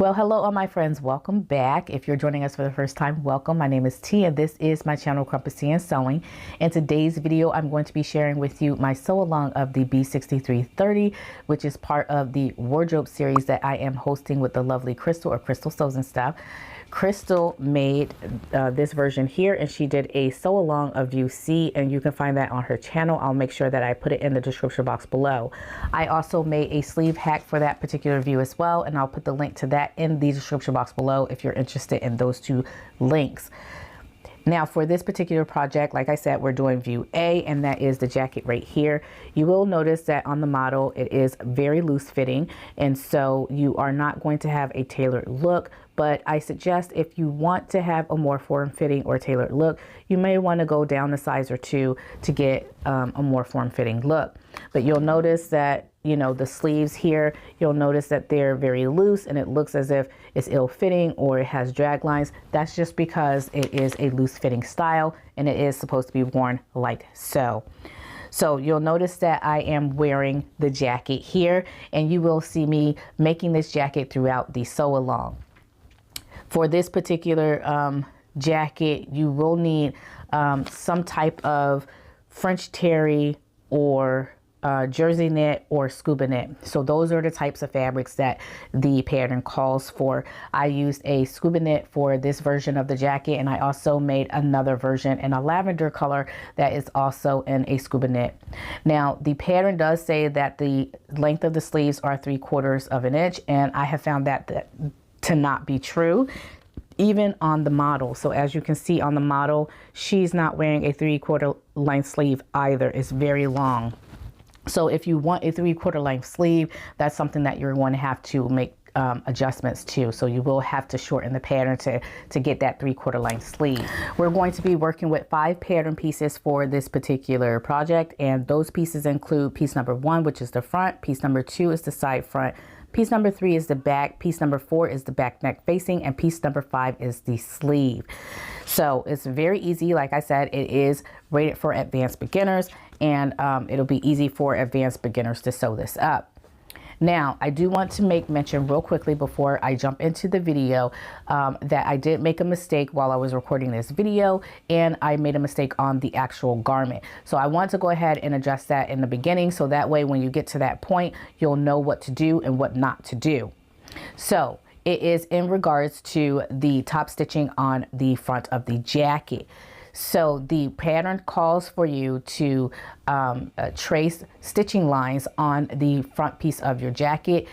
Well, hello all my friends, welcome back. If you're joining us for the first time, welcome. My name is T and this is my channel Crumpus and Sewing. In today's video, I'm going to be sharing with you my sew along of the B6330, which is part of the wardrobe series that I am hosting with the lovely Crystal, or Crystal Sews and Stuff. Crystal made this version here, and she did a sew along of View C, and you can find that on her channel. I'll make sure that I put it in the description box below. I also made a sleeve hack for that particular view as well, and I'll put the link to that in the description box below if you're interested in those two links. Now for this particular project, like I said, we're doing View A, and that is the jacket right here. You will notice that on the model it is very loose fitting, and so you are not going to have a tailored look. But I suggest if you want to have a more form-fitting or tailored look, you may want to go down a size or two to get a more form-fitting look. But you'll notice that, you know, the sleeves here, you'll notice that they're very loose and it looks as if it's ill-fitting or it has drag lines. That's just because it is a loose-fitting style and it is supposed to be worn like so. So you'll notice that I am wearing the jacket here, and you will see me making this jacket throughout the sew along. For this particular jacket, you will need some type of French terry or jersey knit or scuba knit. So those are the types of fabrics that the pattern calls for. I used a scuba knit for this version of the jacket, and I also made another version in a lavender color that is also in a scuba knit. Now the pattern does say that the length of the sleeves are 3/4 of an inch, and I have found that to not be true, even on the model. So as you can see on the model, she's not wearing a 3/4 length sleeve either. It's very long. So if you want a 3/4 length sleeve, that's something that you're going to have to make adjustments to. So you will have to shorten the pattern to get that 3/4 length sleeve. We're going to be working with 5 pattern pieces for this particular project, and those pieces include piece number 1, which is the front, piece number 2 is the side front, piece number 3 is the back, piece number 4 is the back neck facing, and piece number 5 is the sleeve. So it's very easy. Like I said, it is rated for advanced beginners, and it'll be easy for advanced beginners to sew this up. Now, I do want to make mention real quickly before I jump into the video that I did make a mistake while I was recording this video, and I made a mistake on the actual garment. So I want to go ahead and adjust that in the beginning, so that way when you get to that point, you'll know what to do and what not to do. So it is in regards to the top stitching on the front of the jacket. So the pattern calls for you to trace stitching lines on the front piece of your jacket.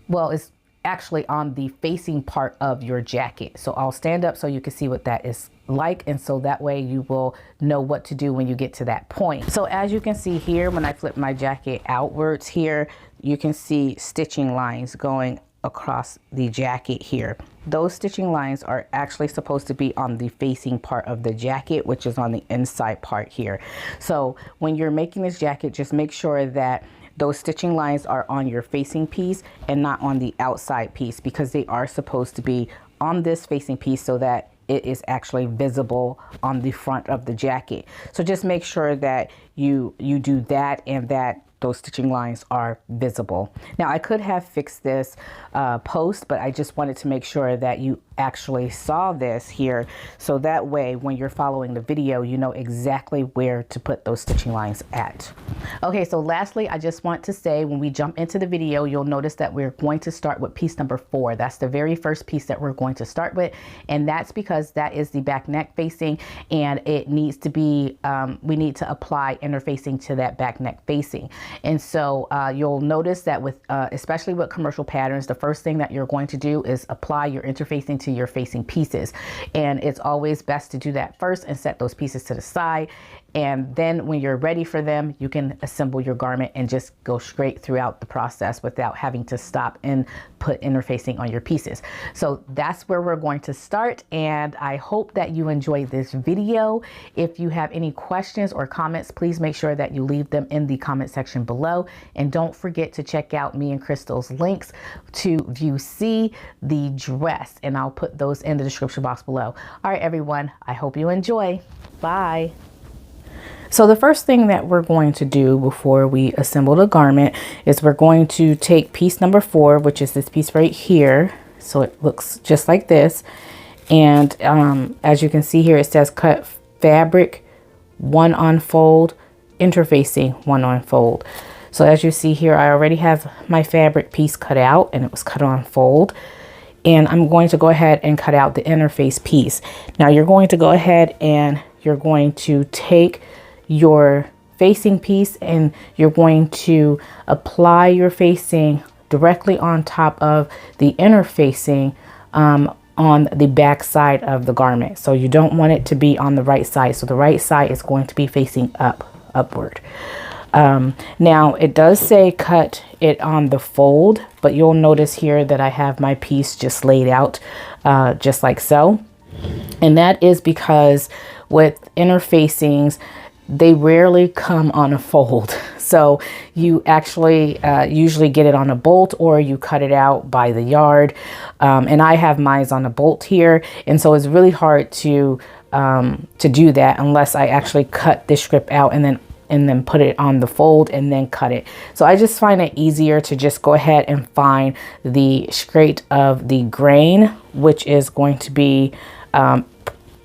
Well, it's actually on the facing part of your jacket. So I'll stand up so you can see what that is like, and so that way you will know what to do when you get to that point. So as you can see here, when I flip my jacket outwards here, you can see stitching lines going across the jacket here. Those stitching lines are actually supposed to be on the facing part of the jacket, which is on the inside part here. So when you're making this jacket, just make sure that those stitching lines are on your facing piece and not on the outside piece, because they are supposed to be on this facing piece so that it is actually visible on the front of the jacket. So just make sure that you do that, and that those stitching lines are visible. Now I could have fixed this post, but I just wanted to make sure that you actually saw this here, so that way when you're following the video, you know exactly where to put those stitching lines at. Okay, so lastly, I just want to say, when we jump into the video, you'll notice that we're going to start with piece number 4. That's the very first piece that we're going to start with, and that's because that is the back neck facing, and it needs to be we need to apply interfacing to that back neck facing. And so you'll notice that with especially with commercial patterns, the first thing that you're going to do is apply your interfacing to your facing pieces, and it's always best to do that first and set those pieces to the side, and then when you're ready for them, you can assemble your garment and just go straight throughout the process without having to stop and put interfacing on your pieces. So that's where we're going to start, and I hope that you enjoyed this video. If you have any questions or comments, please make sure that you leave them in the comment section below, and don't forget to check out me and Crystal's links to View C, the dress, and I'll put those in the description box below. All right, everyone, I hope you enjoy. Bye. So the first thing that we're going to do before we assemble the garment is we're going to take piece number 4, which is this piece right here, So it looks just like this. And as you can see here, it says cut fabric 1 on fold, interfacing 1 on fold. So as you see here, I already have my fabric piece cut out and it was cut on fold. And I'm going to go ahead and cut out the interface piece. Now you're going to go ahead and you're going to take your facing piece and you're going to apply your facing directly on top of the interfacing on the back side of the garment. So you don't want it to be on the right side. So the right side is going to be facing upward. Now it does say cut it on the fold, but you'll notice here that I have my piece just laid out just like so. And that is because with interfacings, they rarely come on a fold. So you actually usually get it on a bolt or you cut it out by the yard. And I have mine on a bolt here. And so it's really hard to do that unless I actually cut this strip out and then put it on the fold and then cut it. So I just find it easier to just go ahead and find the straight of the grain, which is going to be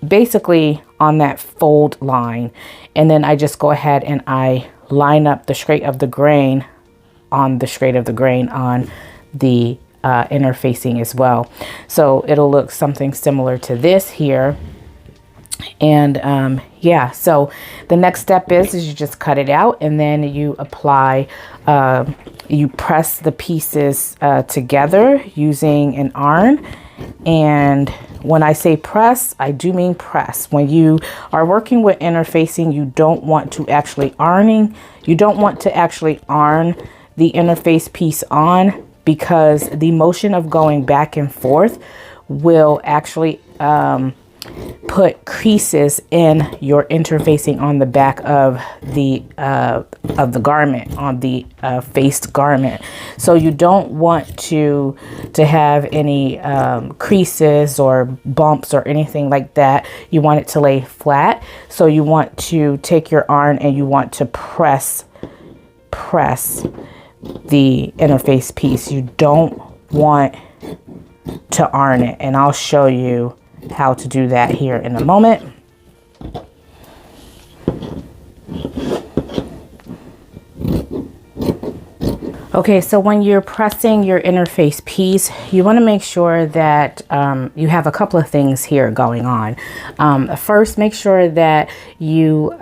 basically on that fold line. And then I just go ahead and I line up the straight of the grain on the straight of the grain on the interfacing as well. So it'll look something similar to this here. And yeah, so the next step is you just cut it out and then you apply, you press the pieces together using an iron. And when I say press, I do mean press. When you are working with interfacing, you don't want to actually iron the interface piece on, because the motion of going back and forth will actually put creases in your interfacing on the back of the garment, on the faced garment. So you don't want to have any creases or bumps or anything like that. You want it to lay flat. So you want to take your iron and you want to press the interface piece. You don't want to iron it, and I'll show you how to do that here in a moment. Okay, so when you're pressing your interface piece, you want to make sure that you have a couple of things here going on. First, make sure that you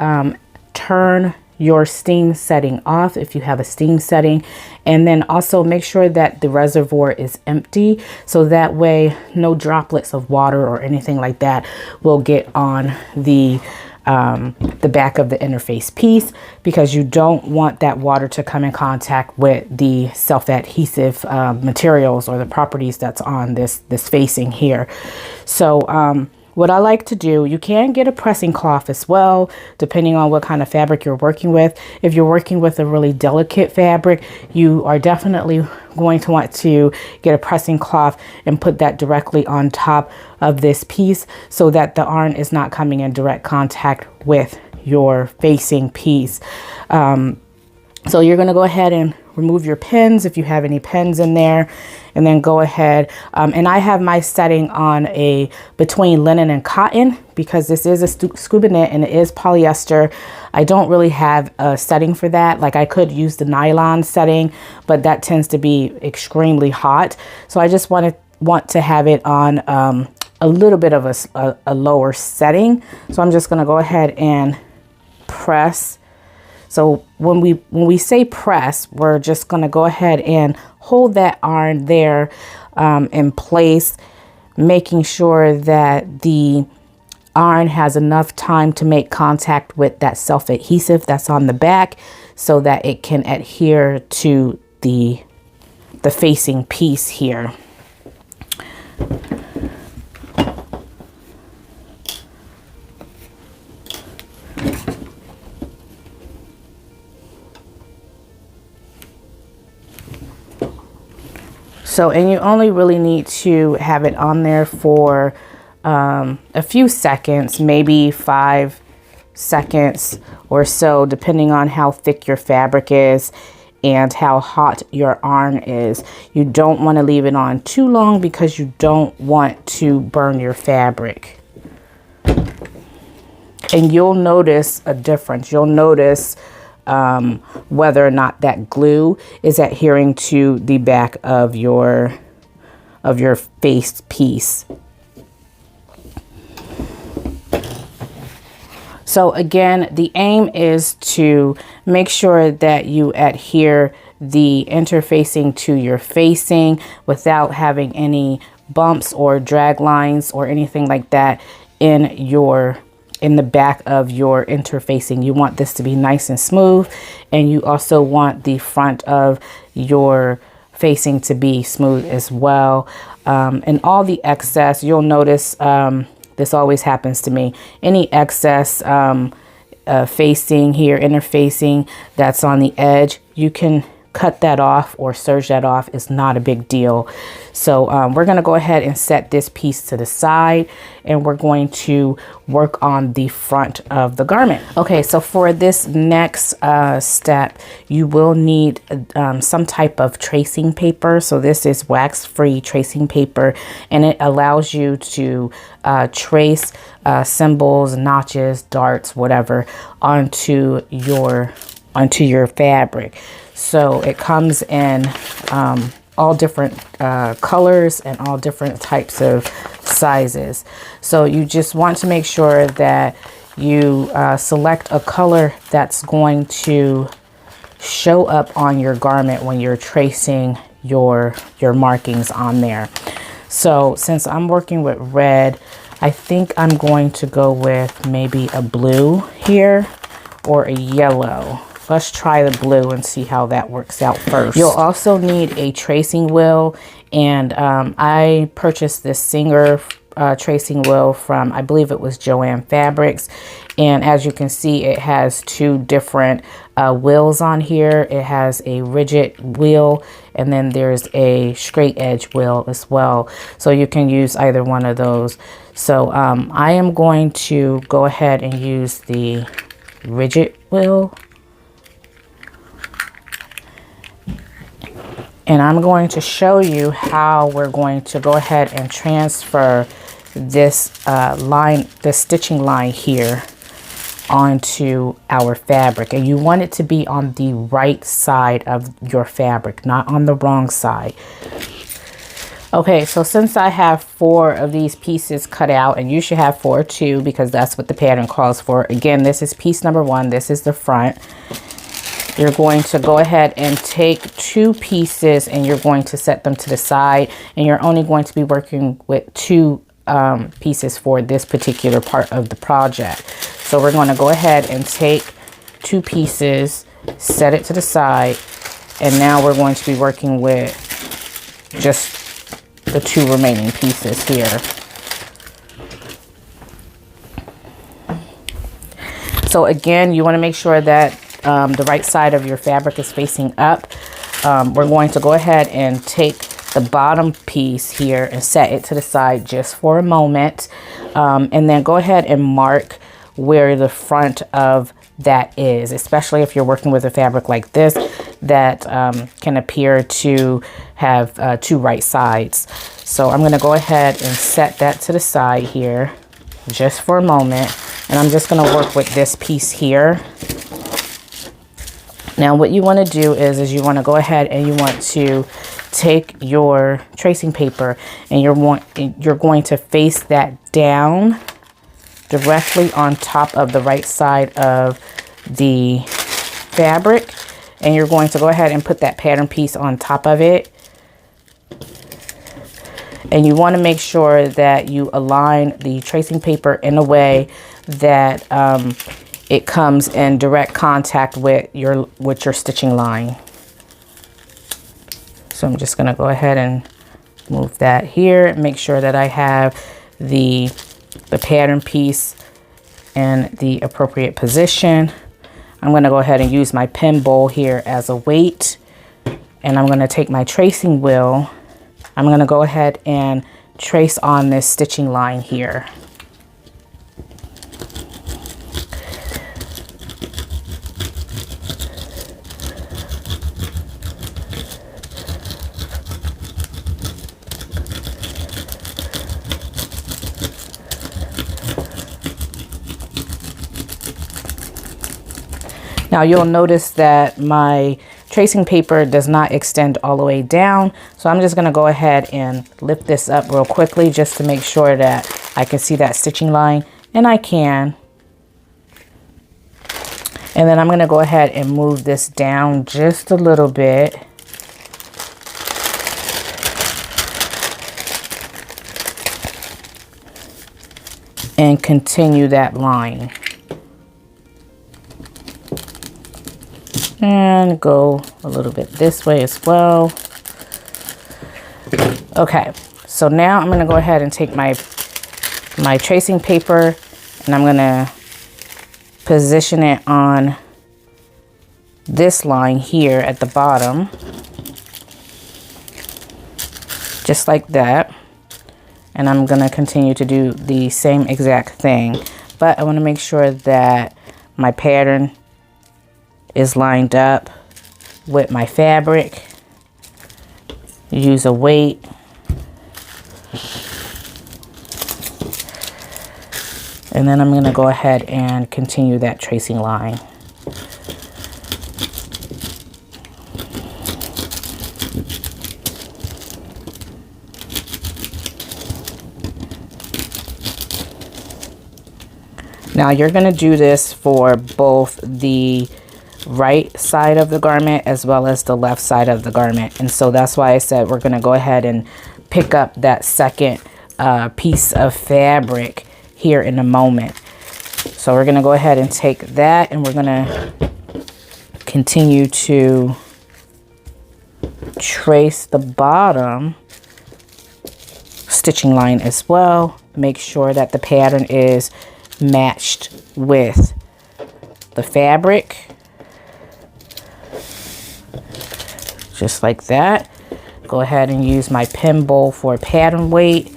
turn your steam setting off if you have a steam setting, and then also make sure that the reservoir is empty, so that way no droplets of water or anything like that will get on the back of the interface piece, because you don't want that water to come in contact with the self-adhesive materials or the properties that's on this facing here. So what I like to do, you can get a pressing cloth as well, depending on what kind of fabric you're working with. If you're working with a really delicate fabric, you are definitely going to want to get a pressing cloth and put that directly on top of this piece, so that the iron is not coming in direct contact with your facing piece. So you're going to go ahead and remove your pins if you have any pins in there, and then go ahead. And I have my setting on a between linen and cotton, because this is a scuba knit and it is polyester. I don't really have a setting for that. Like, I could use the nylon setting, but that tends to be extremely hot. So I just want to have it on a little bit of a lower setting. So I'm just going to go ahead and press. So when we say press, we're just going to go ahead and hold that iron there in place, making sure that the iron has enough time to make contact with that self-adhesive that's on the back, so that it can adhere to the facing piece here. So, and you only really need to have it on there for a few seconds, maybe 5 seconds or so, depending on how thick your fabric is. and how hot your iron is. You don't want to leave it on too long because you don't want to burn your fabric. And you'll notice a difference. You'll notice whether or not that glue is adhering to the back of your face piece. So again, the aim is to make sure that you adhere the interfacing to your facing without having any bumps or drag lines or anything like that in the back of your interfacing. You want this to be nice and smooth, and you also want the front of your facing to be smooth as well. And all the excess, you'll notice, this always happens to me, any excess facing here, interfacing that's on the edge, you can cut that off or serge that off. Is not a big deal. So we're going to go ahead and set this piece to the side, and we're going to work on the front of the garment. Okay, so for this next step, you will need some type of tracing paper. So this is wax-free tracing paper, and it allows you to trace symbols, notches, darts, whatever onto your fabric. So it comes in all different colors and all different types of sizes. So you just want to make sure that you select a color that's going to show up on your garment when you're tracing your markings on there. So since I'm working with red, I think I'm going to go with maybe a blue here or a yellow. Let's try the blue and see how that works out first. You'll also need a tracing wheel, and I purchased this Singer tracing wheel from, I believe it was Joann Fabrics, and as you can see, it has two different wheels on here. It has a rigid wheel, and then there's a straight edge wheel as well, so you can use either one of those. So I am going to go ahead and use the rigid wheel. And I'm going to show you how we're going to go ahead and transfer this this stitching line here onto our fabric. And you want it to be on the right side of your fabric, not on the wrong side. Okay, so since I have 4 of these pieces cut out, and you should have 4 too, because that's what the pattern calls for. Again, this is piece number 1. This is the front. You're going to go ahead and take 2 pieces and you're going to set them to the side, and you're only going to be working with 2 pieces for this particular part of the project. So we're going to go ahead and take 2 pieces, set it to the side, and now we're going to be working with just the 2 remaining pieces here. So again, you want to make sure that the right side of your fabric is facing up. We're going to go ahead and take the bottom piece here and set it to the side just for a moment, and then go ahead and mark where the front of that is, especially if you're working with a fabric like this that can appear to have 2 right sides. So I'm going to go ahead and set that to the side here just for a moment, and I'm just going to work with this piece here. Now what you want to do is you want to go ahead and you want to take your tracing paper, and you're going to face that down directly on top of the right side of the fabric, and you're going to go ahead and put that pattern piece on top of it. And you want to make sure that you align the tracing paper in a way that it comes in direct contact with your stitching line. So I'm just going to go ahead and move that here, make sure that I have the pattern piece in the appropriate position. I'm going to go ahead and use my pen bowl here as a weight, and I'm going to take my tracing wheel. I'm going to go ahead and trace on this stitching line here. Now you'll notice that my tracing paper does not extend all the way down. So I'm just going to go ahead and lift this up real quickly just to make sure that I can see that stitching line, and I can. And then I'm going to go ahead and move this down just a little bit. And continue that line. And go a little bit this way as well. Okay, so now I'm going to go ahead and take my tracing paper, and I'm going to position it on this line here at the bottom, just like that. And I'm going to continue to do the same exact thing, but I want to make sure that my pattern is lined up with my fabric. Use a weight. And then I'm going to go ahead and continue that tracing line. Now you're going to do this for both the right side of the garment as well as the left side of the garment. And so that's why I said we're going to go ahead and pick up that second piece of fabric here in a moment. So we're going to go ahead and take that, and we're going to continue to trace the bottom stitching line as well. Make sure that the pattern is matched with the fabric, just like that. Go ahead and use my pin bowl for pattern weight,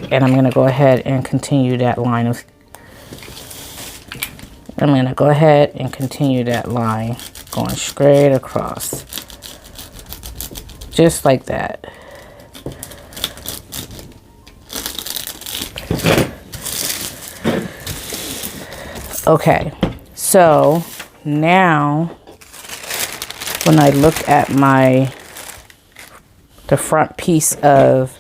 and I'm going to go ahead and continue that line of going straight across, just like that. Okay, so now when I look at the front piece of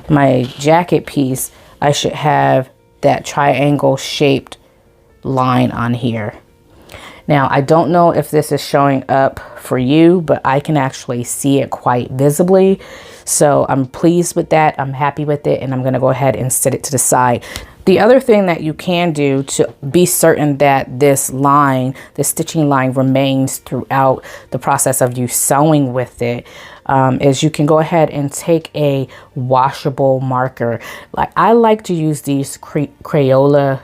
my jacket piece, I should have that triangle shaped line on here. Now, I don't know if this is showing up for you, but I can actually see it quite visibly. So I'm pleased with that. I'm happy with it, and I'm going to go ahead and set it to the side. The other thing that you can do to be certain that this line, the stitching line, remains throughout the process of you sewing with it, is you can go ahead and take a washable marker. Like, I like to use these Crayola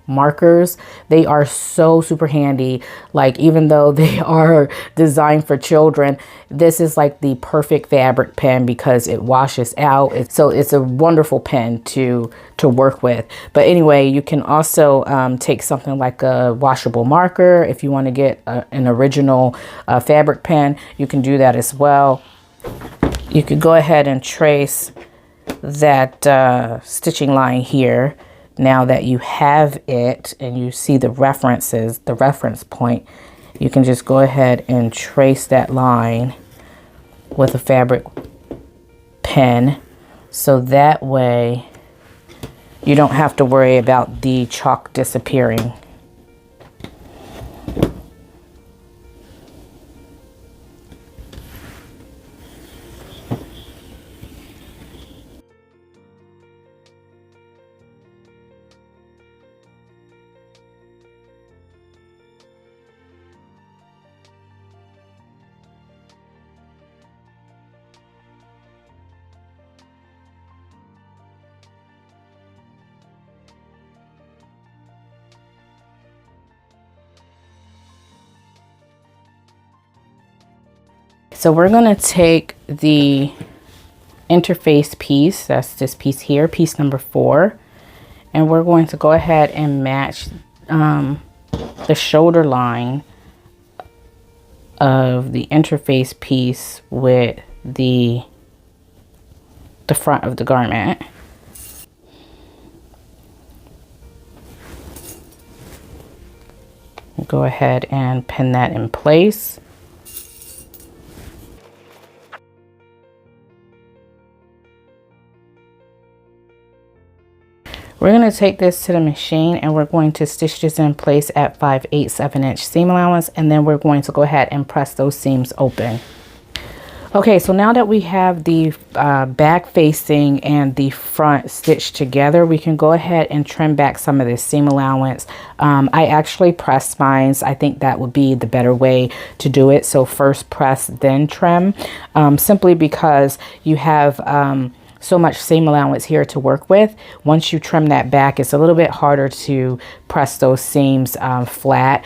markers. They are so super handy. Like, even though they are designed for children, this is like the perfect fabric pen because it washes out. So it's a wonderful pen to work with. But anyway, you can also take something like a washable marker. If you want to get an original fabric pen, you can do that as well. You could go ahead and trace that stitching line here. Now that you have it and you see the references, the reference point, you can just go ahead and trace that line with a fabric pen. So that way you don't have to worry about the chalk disappearing. So we're going to take the interface piece, that's this piece here, piece number 4, and we're going to go ahead and match the shoulder line of the interface piece with the front of the garment. go ahead and pin that in place. We're going to take this to the machine and we're going to stitch this in place at 5/8 of an inch seam allowance, and then we're going to go ahead and press those seams open. Okay, so now that we have the back facing and the front stitched together, we can go ahead and trim back some of this seam allowance. I actually pressed mine. I think that would be the better way to do it. So first press, then trim, simply because you have so much seam allowance here to work with. Once you trim that back, it's a little bit harder to press those seams flat.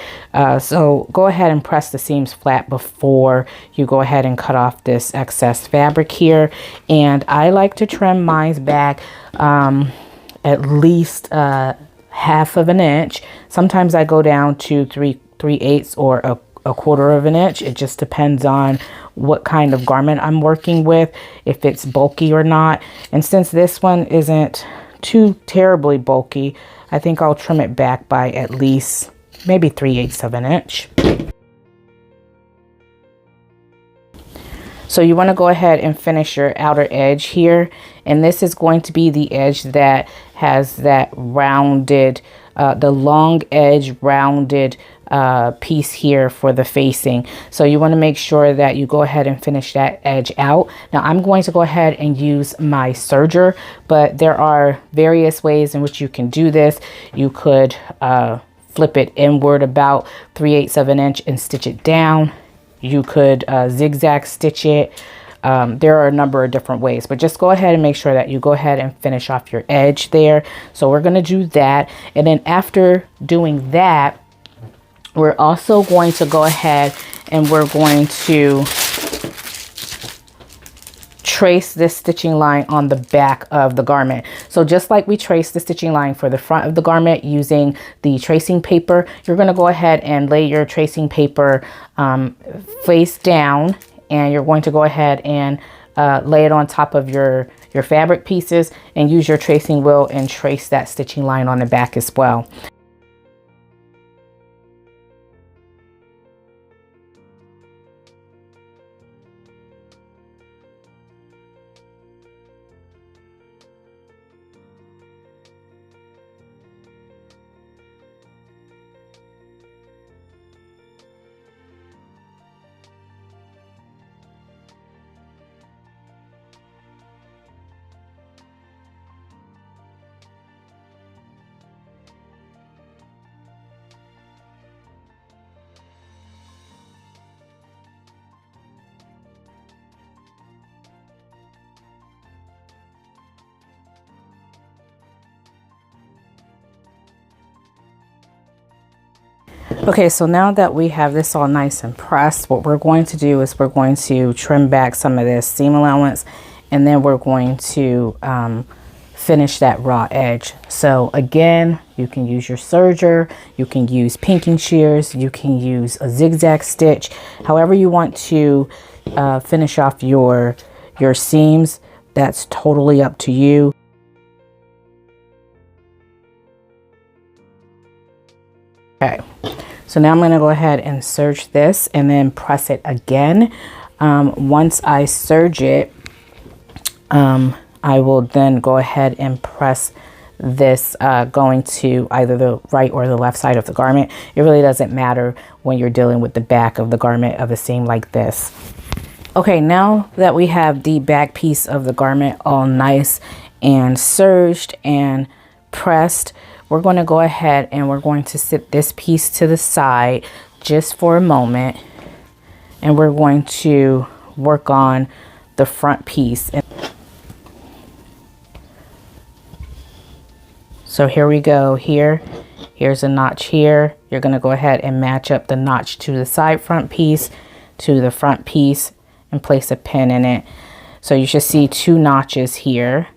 So go ahead and press the seams flat before you go ahead and cut off this excess fabric here. And I like to trim mine back at least 1/2 of an inch. Sometimes I go down to 3/8 or a 1/4 of an inch. It just depends on what kind of garment I'm working with, if it's bulky or not. And since this one isn't too terribly bulky, I think I'll trim it back by at least maybe 3/8 of an inch. So you want to go ahead and finish your outer edge here, and this is going to be the edge that has that rounded, the long edge rounded piece here for the facing. So you want to make sure that you go ahead and finish that edge out. Now I'm going to go ahead and use my serger, but there are various ways in which you can do this. You could flip it inward about 3/8 of an inch and stitch it down. You could zigzag stitch it. There are a number of different ways, but just go ahead and make sure that you go ahead and finish off your edge there. So we're going to do that, and then after doing that, we're also going to go ahead and we're going to trace this stitching line on the back of the garment. So just like we traced the stitching line for the front of the garment using the tracing paper, you're going to go ahead and lay your tracing paper face down, and you're going to go ahead and lay it on top of your fabric pieces and use your tracing wheel and trace that stitching line on the back as well. Okay, so now that we have this all nice and pressed, what we're going to do is we're going to trim back some of this seam allowance, and then we're going to finish that raw edge. So again, you can use your serger, you can use pinking shears, you can use a zigzag stitch, however you want to finish off your seams. That's totally up to you. Okay, so now I'm going to go ahead and serge this and then press it again. Once I serge it, I will then go ahead and press this going to either the right or the left side of the garment. It really doesn't matter when you're dealing with the back of the garment of a seam like this. Okay, now that we have the back piece of the garment all nice and serged and pressed, we're going to go ahead and we're going to sit this piece to the side just for a moment, and we're going to work on the front piece. So here we go. Here's a notch here. You're going to go ahead and match up the notch to the side front piece to the front piece and place a pin in it. So you should see 2 notches here.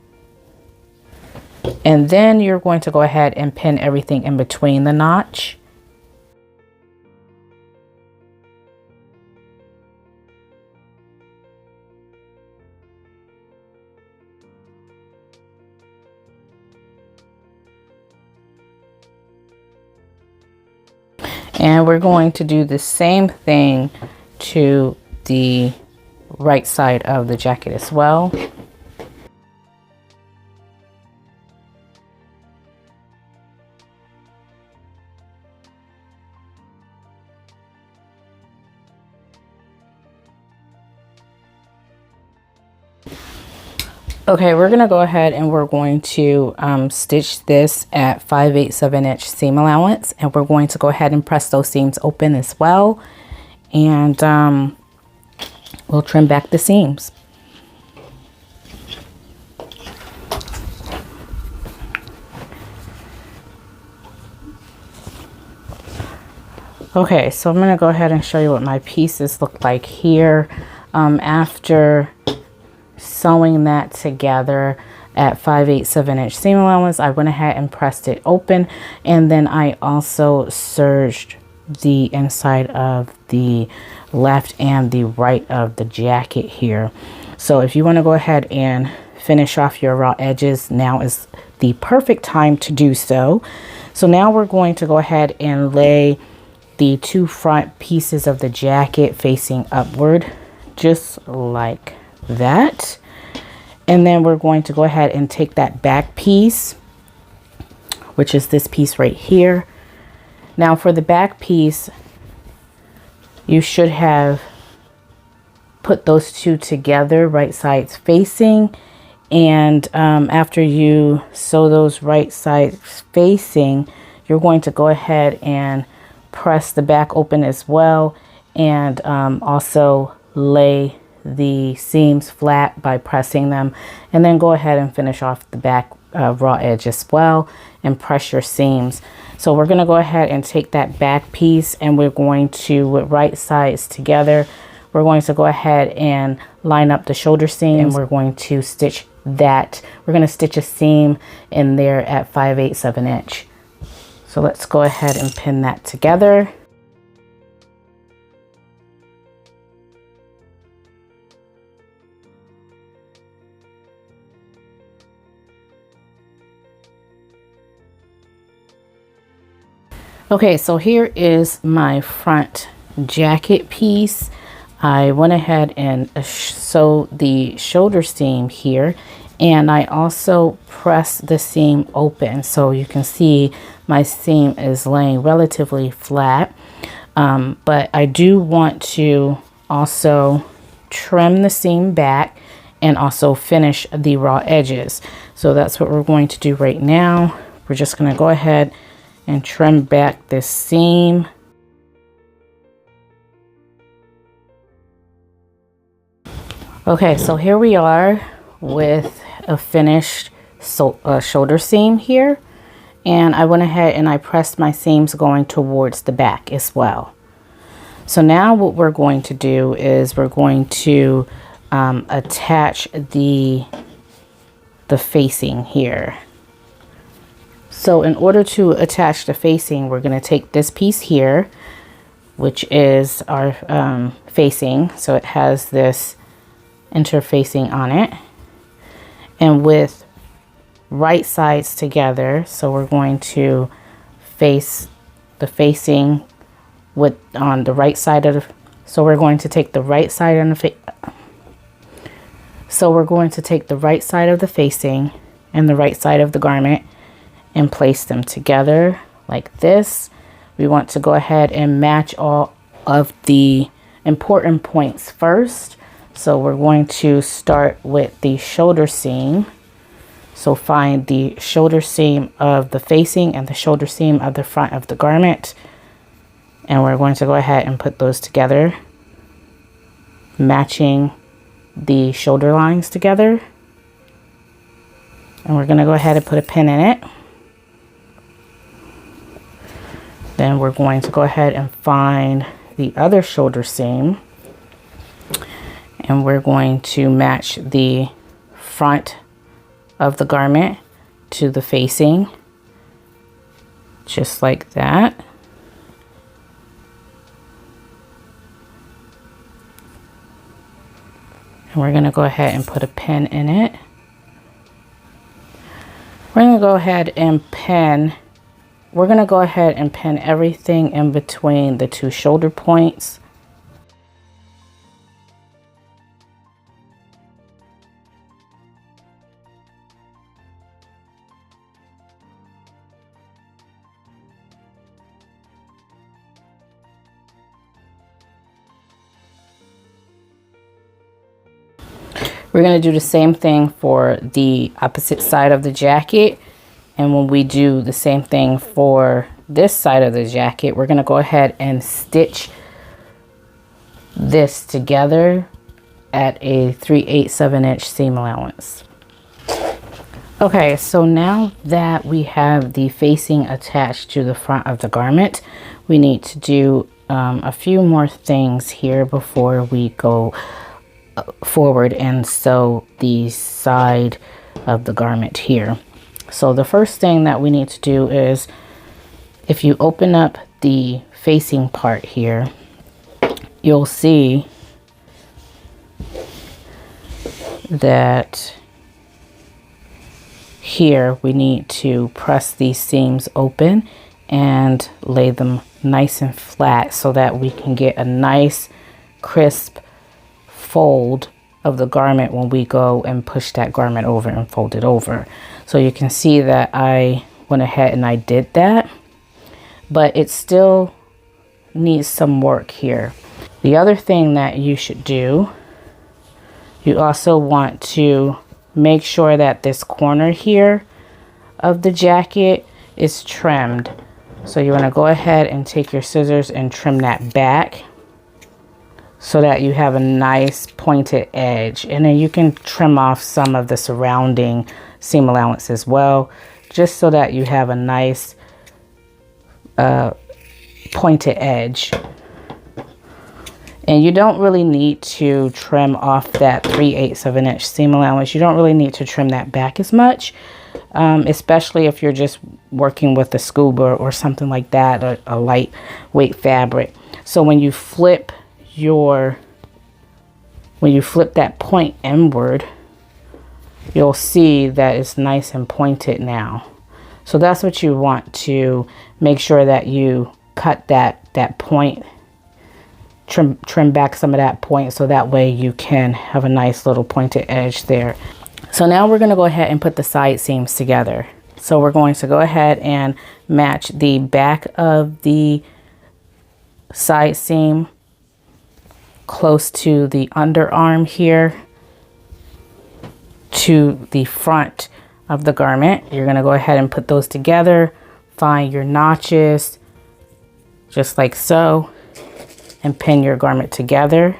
And then you're going to go ahead and pin everything in between the notch. And we're going to do the same thing to the right side of the jacket as well. Okay, we're gonna go ahead and we're going to stitch this at 5/8 inch seam allowance, and we're going to go ahead and press those seams open as well, and we'll trim back the seams. Okay, so I'm gonna go ahead and show you what my pieces look like here after sewing that together at 5/8 inch seam allowance. I went ahead and pressed it open, and then I also serged the inside of the left and the right of the jacket here. So if you want to go ahead and finish off your raw edges, now is the perfect time to do so. So now we're going to go ahead and lay the two front pieces of the jacket facing upward, just like that. And then we're going to go ahead and take that back piece, which is this piece right here. Now for the back piece, you should have put those two together, right sides facing. And after you sew those right sides facing, you're going to go ahead and press the back open as well, and also lay the seams flat by pressing them, and then go ahead and finish off the back raw edge as well and press your seams. So we're going to go ahead and take that back piece, and we're going to, with right sides together, we're going to go ahead and line up the shoulder seam, and we're going to stitch that. We're going to stitch a seam in there at 5/8 inch. So let's go ahead and pin that together. Okay, so here is my front jacket piece. I went ahead and sewed the shoulder seam here, and I also pressed the seam open. So you can see my seam is laying relatively flat, but I do want to also trim the seam back and also finish the raw edges. So that's what we're going to do right now. We're just going to go ahead and trim back this seam. Okay, so here we are with a finished shoulder seam here, and I went ahead and I pressed my seams going towards the back as well. So now what we're going to do is we're going to attach the facing here. So in order to attach the facing, we're going to take this piece here, which is our facing. So it has this interfacing on it, and with right sides together, so we're going to face the facing with on the right side of the, so we're going to take the right side of the right side of the facing and the right side of the garment and place them together like this. We want to go ahead and match all of the important points first. So we're going to start with the shoulder seam. So find the shoulder seam of the facing and the shoulder seam of the front of the garment, and we're going to go ahead and put those together, matching the shoulder lines together. And we're going to go ahead and put a pin in it. Then we're going to go ahead and find the other shoulder seam, and we're going to match the front of the garment to the facing, just like that. And we're going to go ahead and put a pin in it. We're going to go ahead and pin we're going to go ahead and pin everything in between the two shoulder points. We're going to do the same thing for the opposite side of the jacket. And when we do the same thing for this side of the jacket, we're going to go ahead and stitch this together at a 3/8 inch seam allowance. Okay, so now that we have the facing attached to the front of the garment, we need to do a few more things here before we go forward and sew the side of the garment here. So the first thing that we need to do is, if you open up the facing part here, you'll see that here we need to press these seams open and lay them nice and flat so that we can get a nice crisp fold of the garment when we go and push that garment over and fold it over. So you can see that I went ahead and I did that, but it still needs some work here. The other thing that you should do, you also want to make sure that this corner here of the jacket is trimmed. So you want to go ahead and take your scissors and trim that back so that you have a nice pointed edge. And then you can trim off some of the surrounding seam allowance as well, just so that you have a nice pointed edge. And you don't really need to trim off that 3/8 inch seam allowance. You don't really need to trim that back as much, especially if you're just working with a scuba or something like that, a lightweight fabric. So when you flip that point inward, you'll see that it's nice and pointed now. So that's what you want to make sure that you cut that point, trim back some of that point, so that way you can have a nice little pointed edge there. So now we're going to go ahead and put the side seams together. So we're going to go ahead and match the back of the side seam close to the underarm here to the front of the garment. You're going to go ahead and put those together, find your notches just like so, and pin your garment together.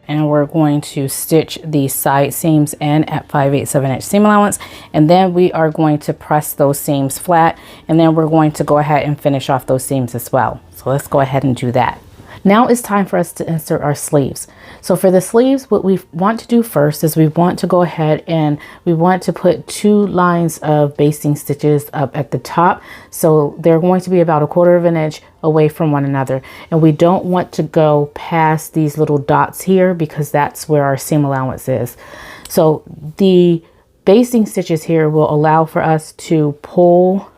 And we're going to stitch the side seams in at 5/8 inch seam allowance, and then we are going to press those seams flat, and then we're going to go ahead and finish off those seams as well. So let's go ahead and do that. Now it's time for us to insert our sleeves. So for the sleeves, what we want to do first is we want to go ahead and we want to put 2 lines of basting stitches up at the top. So they're going to be about 1/4 inch away from one another. And we don't want to go past these little dots here because that's where our seam allowance is. So the basting stitches here will allow for us to pull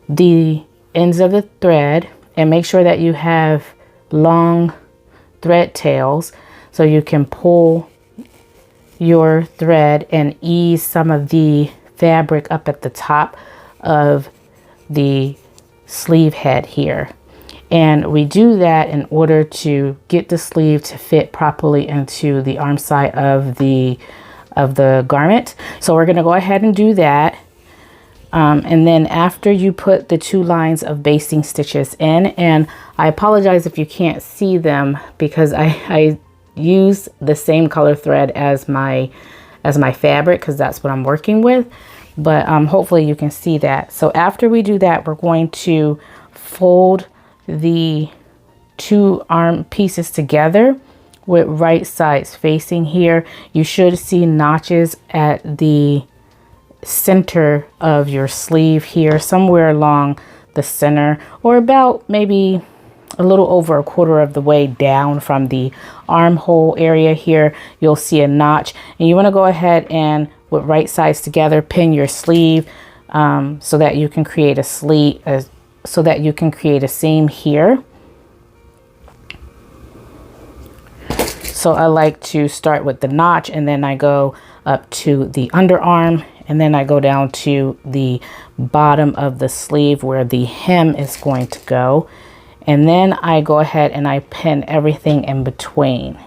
the ends of the thread, and make sure that you have long thread tails so you can pull your thread and ease some of the fabric up at the top of the sleeve head here. And we do that in order to get the sleeve to fit properly into the arm side of the garment. So we're going to go ahead and do that. And then after you put the 2 lines of basting stitches in, and I apologize if you can't see them because I use the same color thread as my fabric because that's what I'm working with, but hopefully you can see that. So after we do that, we're going to fold the 2 arm pieces together with right sides facing here. You should see notches at the center of your sleeve here, somewhere along the center, or about maybe a little over a quarter of the way down from the armhole area here, you'll see a notch, and you want to go ahead and with right sides together pin your sleeve so that you can create a seam here. So I like to start with the notch, and then I go up to the underarm, and then I go down to the bottom of the sleeve where the hem is going to go. And then I go ahead and I pin everything in between.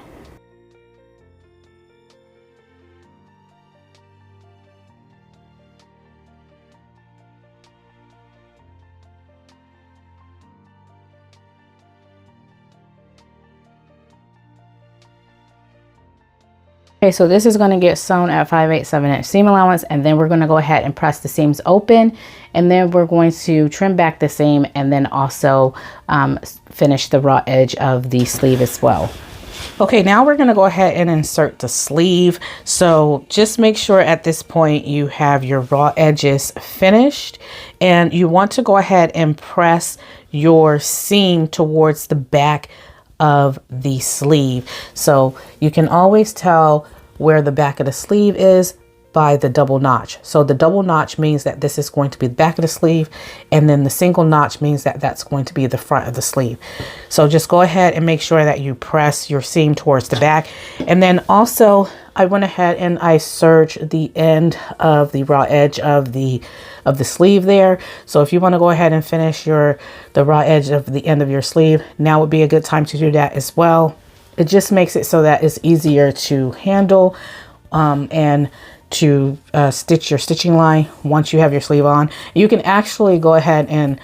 Okay, so this is going to get sewn at 5/8 inch seam allowance, and then we're going to go ahead and press the seams open, and then we're going to trim back the seam, and then also finish the raw edge of the sleeve as well. Okay, now we're going to go ahead and insert the sleeve. So just make sure at this point you have your raw edges finished, and you want to go ahead and press your seam towards the back of the sleeve. So you can always tell where the back of the sleeve is by the double notch. So the double notch means that this is going to be the back of the sleeve, and then the single notch means that that's going to be the front of the sleeve. So just go ahead and make sure that you press your seam towards the back. And then also I went ahead and I serged the end of the raw edge of the sleeve there. So if you want to go ahead and finish the raw edge of the end of your sleeve, now would be a good time to do that as well. It just makes it so that it's easier to handle and to stitch your stitching line once you have your sleeve on. You can actually go ahead and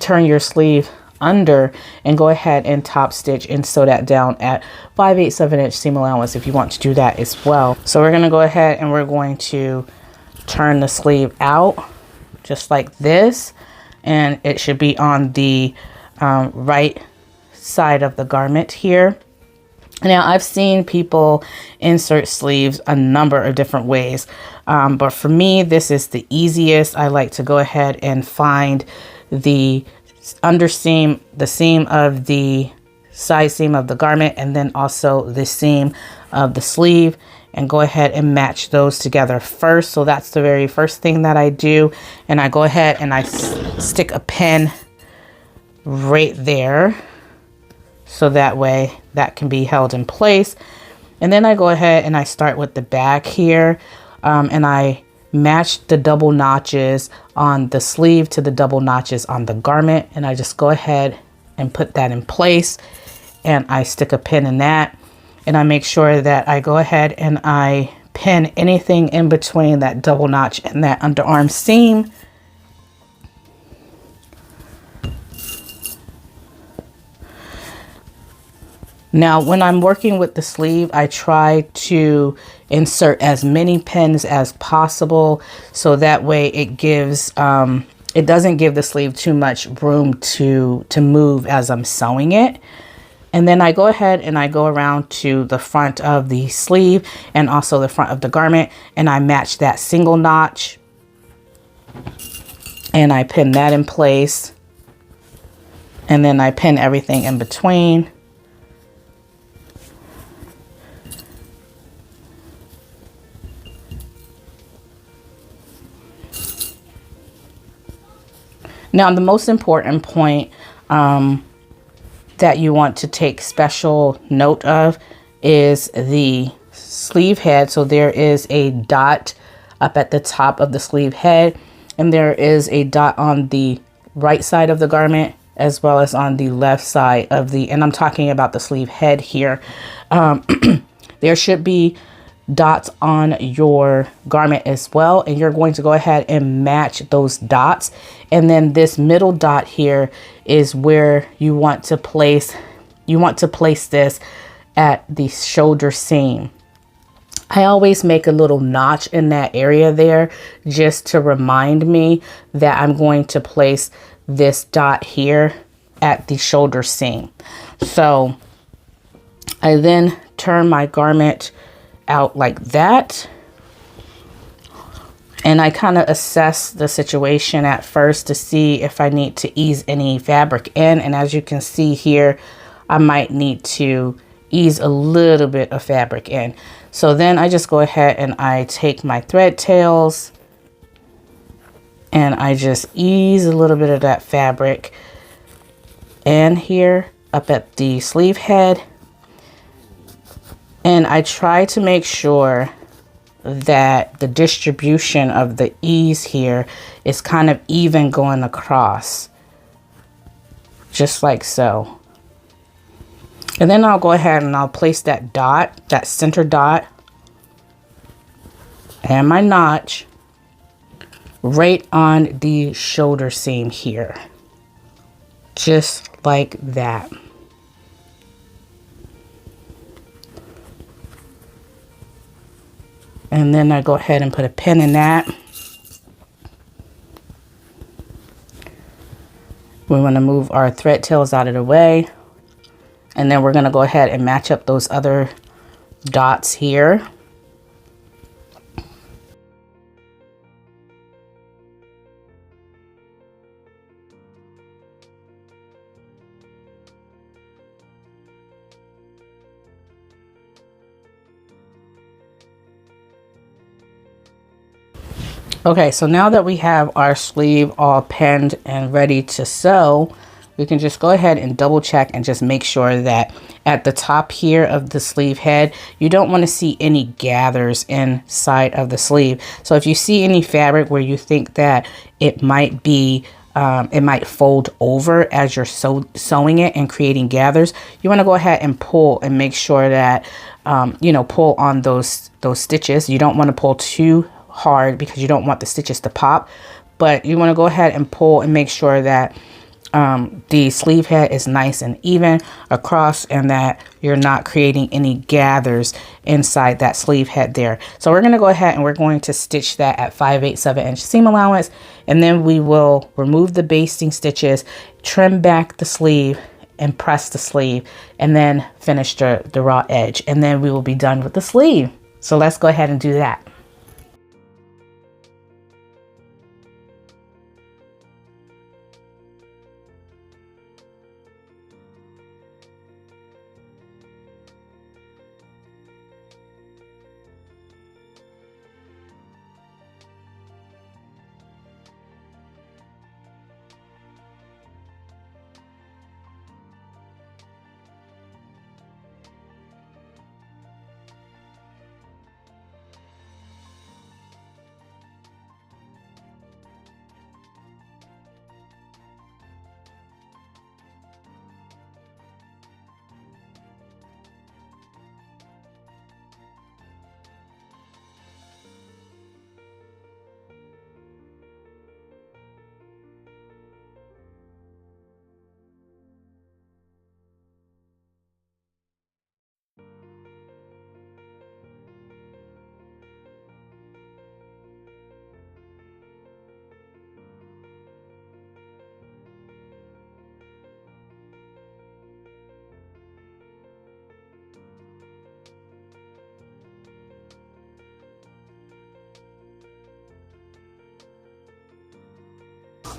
turn your sleeve under and go ahead and top stitch and sew that down at 5/8 inch seam allowance if you want to do that as well. So we're going to go ahead and we're going to turn the sleeve out just like this, and it should be on the right side of the garment here. Now I've seen people insert sleeves a number of different ways, but for me this is the easiest. I like to go ahead and find the underseam, the seam of the side seam of the garment, and then also the seam of the sleeve, and go ahead and match those together first. So that's the very first thing that I do, and I go ahead and I stick a pin right there so that way that can be held in place. And then I go ahead and I start with the back here, and I match the double notches on the sleeve to the double notches on the garment, and I just go ahead and put that in place, and I stick a pin in that, and I make sure that I go ahead and I pin anything in between that double notch and that underarm seam. Now, when I'm working with the sleeve, I try to insert as many pins as possible, so that way it gives, it doesn't give the sleeve too much room to move as I'm sewing it. And then I go ahead and I go around to the front of the sleeve and also the front of the garment, and I match that single notch, and I pin that in place, and then I pin everything in between. Now, the most important point that you want to take special note of is the sleeve head. So there is a dot up at the top of the sleeve head, and there is a dot on the right side of the garment as well as on the left side of the, and I'm talking about the sleeve head here. There should be dots on your garment as well, and you're going to go ahead and match those dots. And then this middle dot here is where you want to place this at the shoulder seam. I always make a little notch in that area there just to remind me that I'm going to place this dot here at the shoulder seam. So I then turn my garment out like that, And I kind of assess the situation at first to see if I need to ease any fabric in. And as you can see here, I might need to ease a little bit of fabric in. So then I just go ahead and I take my thread tails and I just ease a little bit of that fabric in here up at the sleeve head. And I try to make sure that the distribution of the ease here is kind of even going across, just like so. And then I'll go ahead and I'll place that dot, that center dot, and my notch right on the shoulder seam here, just like that. And then I go ahead and put a pin in that. We want to move our thread tails out of the way. And then we're going to go ahead and match up those other dots here. Okay, so now that we have our sleeve all pinned and ready to sew, we can just go ahead and double check and just make sure that at the top here of the sleeve head, you don't want to see any gathers inside of the sleeve. So if you see any fabric where you think that it might be, it might fold over as you're sewing it and creating gathers, you want to go ahead and pull and make sure that, you know, pull on those stitches. You don't want to pull too hard because you don't want the stitches to pop, but you want to go ahead and pull and make sure that the sleeve head is nice and even across and that you're not creating any gathers inside that sleeve head there. So we're going to go ahead and we're going to stitch that at 5/8 inch seam allowance, and then we will remove the basting stitches, trim back the sleeve and press the sleeve, and then finish the raw edge, and then we will be done with the sleeve. So let's go ahead and do that.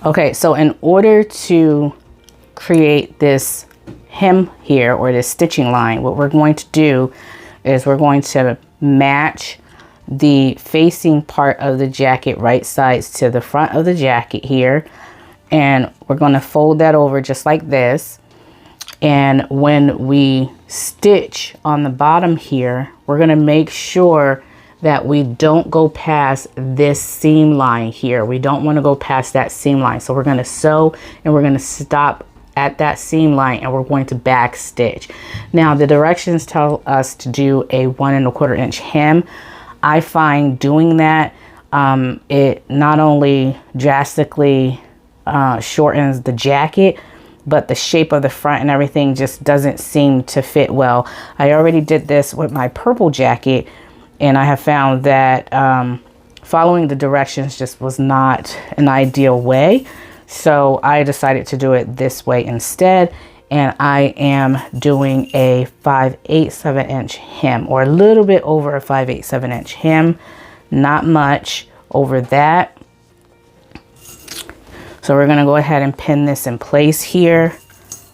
Okay, so in order to create this hem here, or this stitching line, what we're going to do is we're going to match the facing part of the jacket right sides to the front of the jacket here, and we're going to fold that over just like this. And when we stitch on the bottom here, we're going to make sure that we don't go past this seam line here. We don't want to go past that seam line. So we're going to sew and we're going to stop at that seam line and we're going to back stitch. Now the directions tell us to do a 1 1/4 inch hem. I find doing that, it not only drastically shortens the jacket, but the shape of the front and everything just doesn't seem to fit well. I already did this with my purple jacket, and I have found that following the directions just was not an ideal way. So I decided to do it this way instead. And I am doing a 5/8 inch hem, or a little bit over a 5/8 inch hem. Not much, over that. So we're going to go ahead and pin this in place here.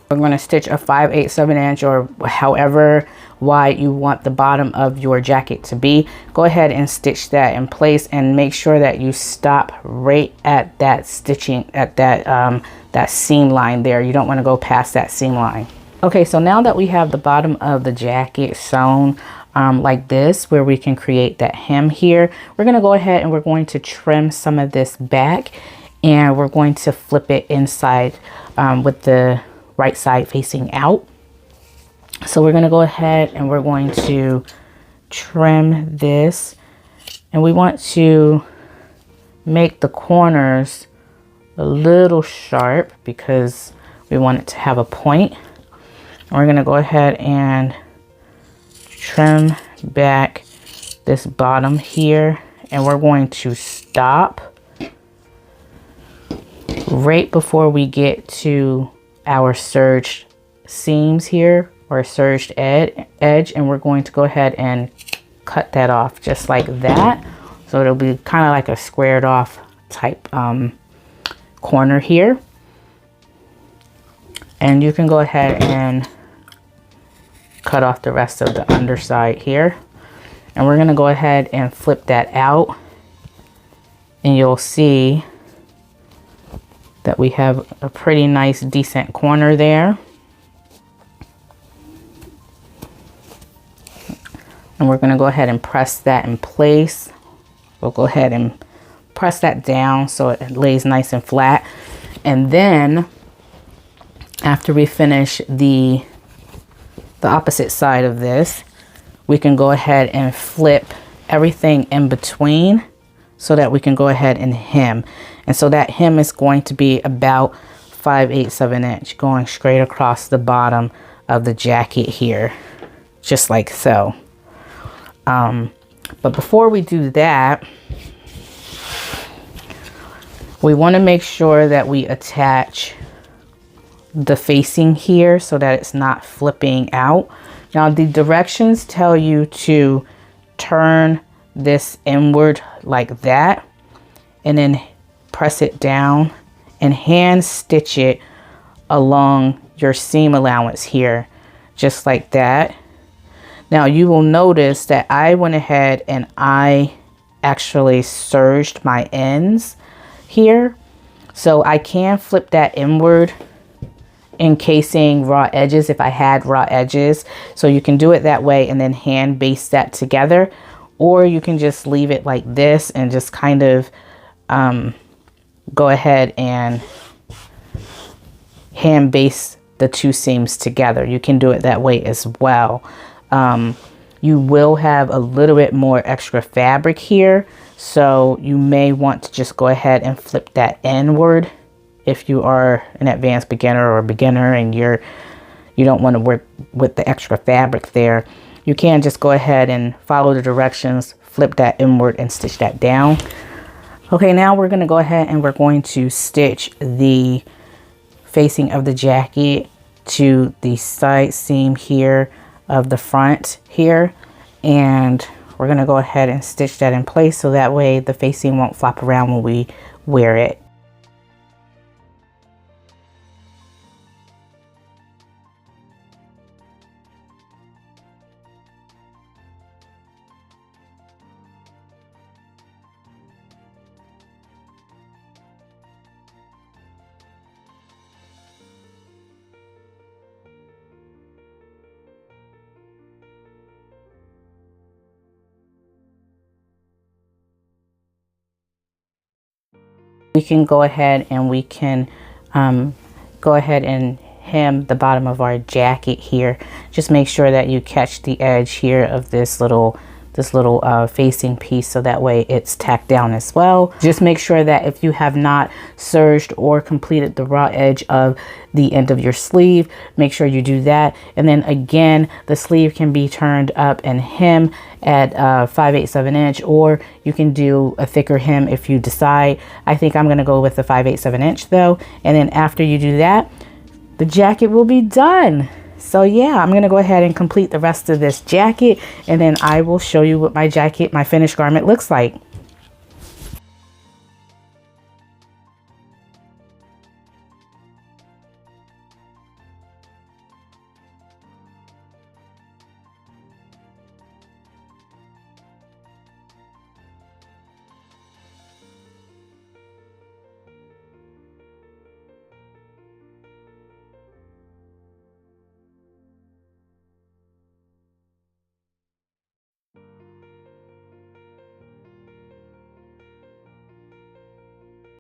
We're going to stitch a 5/8 inch or however wide you want the bottom of your jacket to be. Go ahead and stitch that in place and make sure that you stop right at that stitching, at that seam line there. You don't want to go past that seam line. Okay, so now that we have the bottom of the jacket sewn like this, where we can create that hem here, we're going to go ahead and we're going to trim some of this back, and we're going to flip it inside with the right side facing out. So we're going to go ahead and we're going to trim this, and we want to make the corners a little sharp because we want it to have a point. And we're going to go ahead and trim back this bottom here, and we're going to stop right before we get to our serged seams here, or serged edge, and we're going to go ahead and cut that off just like that. So it'll be kind of like a squared off type corner here. And you can go ahead and cut off the rest of the underside here. And we're going to go ahead and flip that out, and you'll see that we have a pretty nice decent corner there. And we're going to go ahead and press that in place. We'll go ahead and press that down so it lays nice and flat. And then after we finish the opposite side of this, we can go ahead and flip everything in between so that we can go ahead and hem. And so that hem is going to be about 5/8 of an inch going straight across the bottom of the jacket here, just like so. But before we do that, we want to make sure that we attach the facing here so that it's not flipping out. Now the directions tell you to turn this inward like that, and then press it down and hand stitch it along your seam allowance here, just like that. Now you will notice that I went ahead and I actually serged my ends here, so I can flip that inward, encasing raw edges if I had raw edges. So you can do it that way and then hand baste that together, or you can just leave it like this and just kind of go ahead and hand baste the two seams together. You can do it that way as well. You will have a little bit more extra fabric here, so you may want to just go ahead and flip that inward if you are an advanced beginner or a beginner and you don't want to work with the extra fabric there. You can just go ahead and follow the directions, flip that inward and stitch that down. Okay, now we're going to go ahead and we're going to stitch the facing of the jacket to the side seam here of the front here, and we're going to go ahead and stitch that in place so that way the facing won't flop around when we wear it. We can go ahead and we can go ahead and hem the bottom of our jacket here. Just make sure that you catch the edge here of this little facing piece, so that way it's tacked down as well. Just make sure that if you have not serged or completed the raw edge of the end of your sleeve, make sure you do that. And then again, the sleeve can be turned up and hem at 5/8 of an inch, or you can do a thicker hem if you decide. I think I'm going to go with the 5/8 of an inch though. And then after you do that, the jacket will be done. So yeah, I'm going to go ahead and complete the rest of this jacket, and then I will show you what my jacket, my finished garment looks like.